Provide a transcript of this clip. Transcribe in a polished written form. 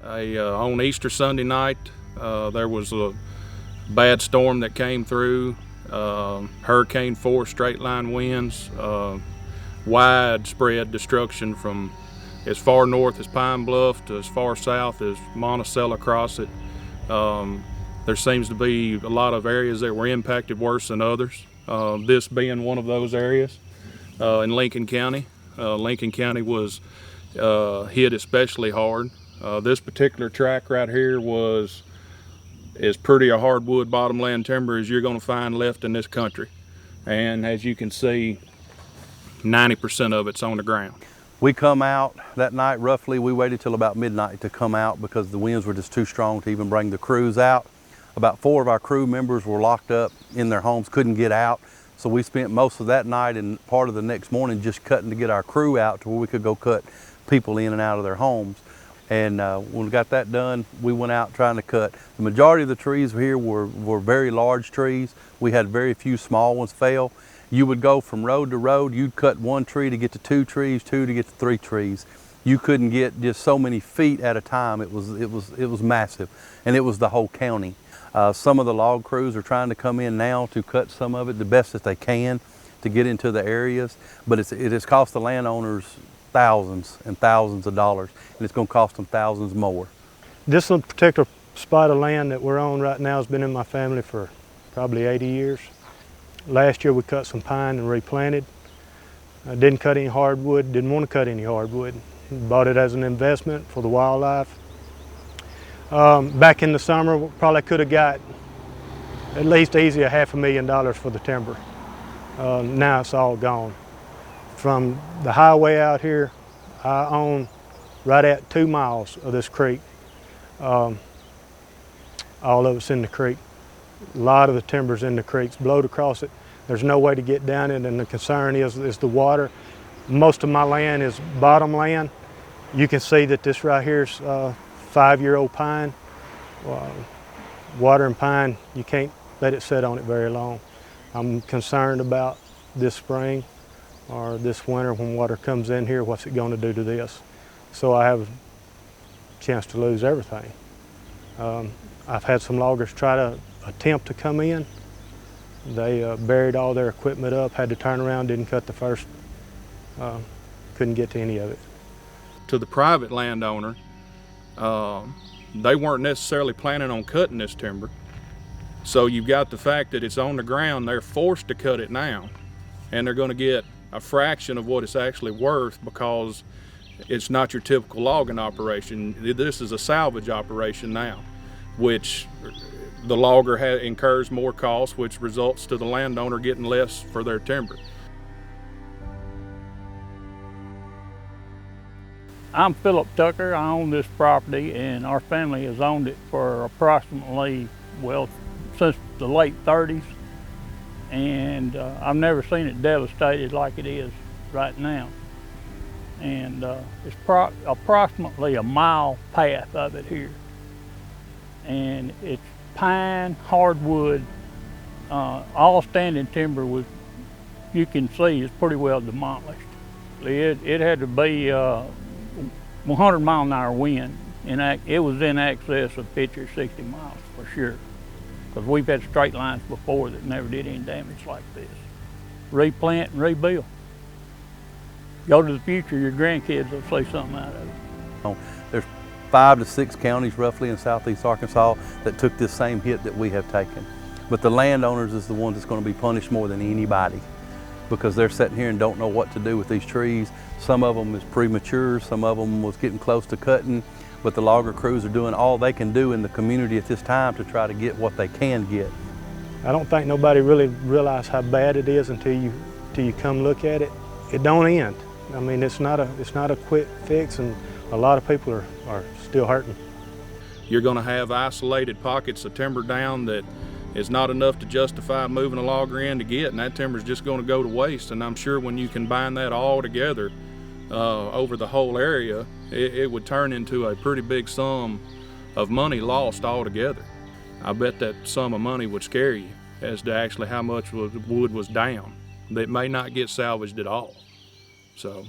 On Easter Sunday night, there was a bad storm that came through, hurricane force straight line winds, widespread destruction from as far north as Pine Bluff to as far south as Monticello across it. There seems to be a lot of areas that were impacted worse than others, this being one of those areas in Lincoln County. Lincoln County was hit especially hard. This particular tract right here was as pretty a hardwood bottomland timber as you're going to find left in this country. And as you can see, 90% of it's on the ground. We come out that night roughly, we waited till about midnight to come out because the winds were just too strong to even bring the crews out. About 4 of our crew members were locked up in their homes, couldn't get out. So we spent most of that night and part of the next morning just cutting to get our crew out to where we could go cut people in and out of their homes. And when we got that done, we went out trying to cut. The majority of the trees here were very large trees. We had very few small ones fail. You would go from road to road, you'd cut 1 tree to get to 2 trees, 2 to get to 3 trees. You couldn't get just so many feet at a time. It was massive, and it was the whole county. Some of the log crews are trying to come in now to cut some of it the best that they can to get into the areas, but it has cost the landowners thousands and thousands of dollars, and it's going to cost them thousands more. This particular spot of land that we're on right now has been in my family for probably 80 years. Last year we cut some pine and replanted. I didn't cut any hardwood, didn't want to cut any hardwood. Bought it as an investment for the wildlife. Back in the summer, we probably could have got at least easy $500,000 for the timber. Now it's all gone. From the highway out here, I own right at 2 miles of this creek. All of it's in the creek. A lot of the timber's in the creeks, blowed across it. There's no way to get down it, and the concern is the water. Most of my land is bottom land. You can see that this right here is 5-year-old pine. Water and pine, you can't let it sit on it very long. I'm concerned about this spring or this winter when water comes in here, what's it going to do to this? So I have a chance to lose everything. I've had some loggers try to attempt to come in. They buried all their equipment up, had to turn around, didn't cut the first, couldn't get to any of it. To the private landowner, they weren't necessarily planning on cutting this timber. So you've got the fact that it's on the ground, they're forced to cut it now, and they're going to get a fraction of what it's actually worth because it's not your typical logging operation. This is a salvage operation now, which the logger incurs more costs, which results to the landowner getting less for their timber. I'm Philip Tucker. I own this property, and our family has owned it for approximately, well, since the late 30s. And I've never seen it devastated like it is right now. And it's approximately a mile path of it here. And it's pine, hardwood, all standing timber was, you can see, is pretty well demolished. It had to be 100-mile-an-hour wind, and it was in excess of 50 or 60 miles for sure. Because we've had straight lines before that never did any damage like this. Replant and rebuild. Go to the future, your grandkids will see something out of it. There's 5 to 6 counties roughly in southeast Arkansas that took this same hit that we have taken. But the landowners is the one that's going to be punished more than anybody because they're sitting here and don't know what to do with these trees. Some of them is premature, some of them was getting close to cutting, but the logger crews are doing all they can do in the community at this time to try to get what they can get. I don't think nobody really realizes how bad it is until you come look at it. It don't end. I mean, it's not a quick fix, and a lot of people are still hurting. You're going to have isolated pockets of timber down that is not enough to justify moving a logger in to get, and that timber is just going to go to waste. And I'm sure when you combine that all together over the whole area, it would turn into a pretty big sum of money lost altogether. I bet that sum of money would scare you as to actually how much wood was down that may not get salvaged at all. So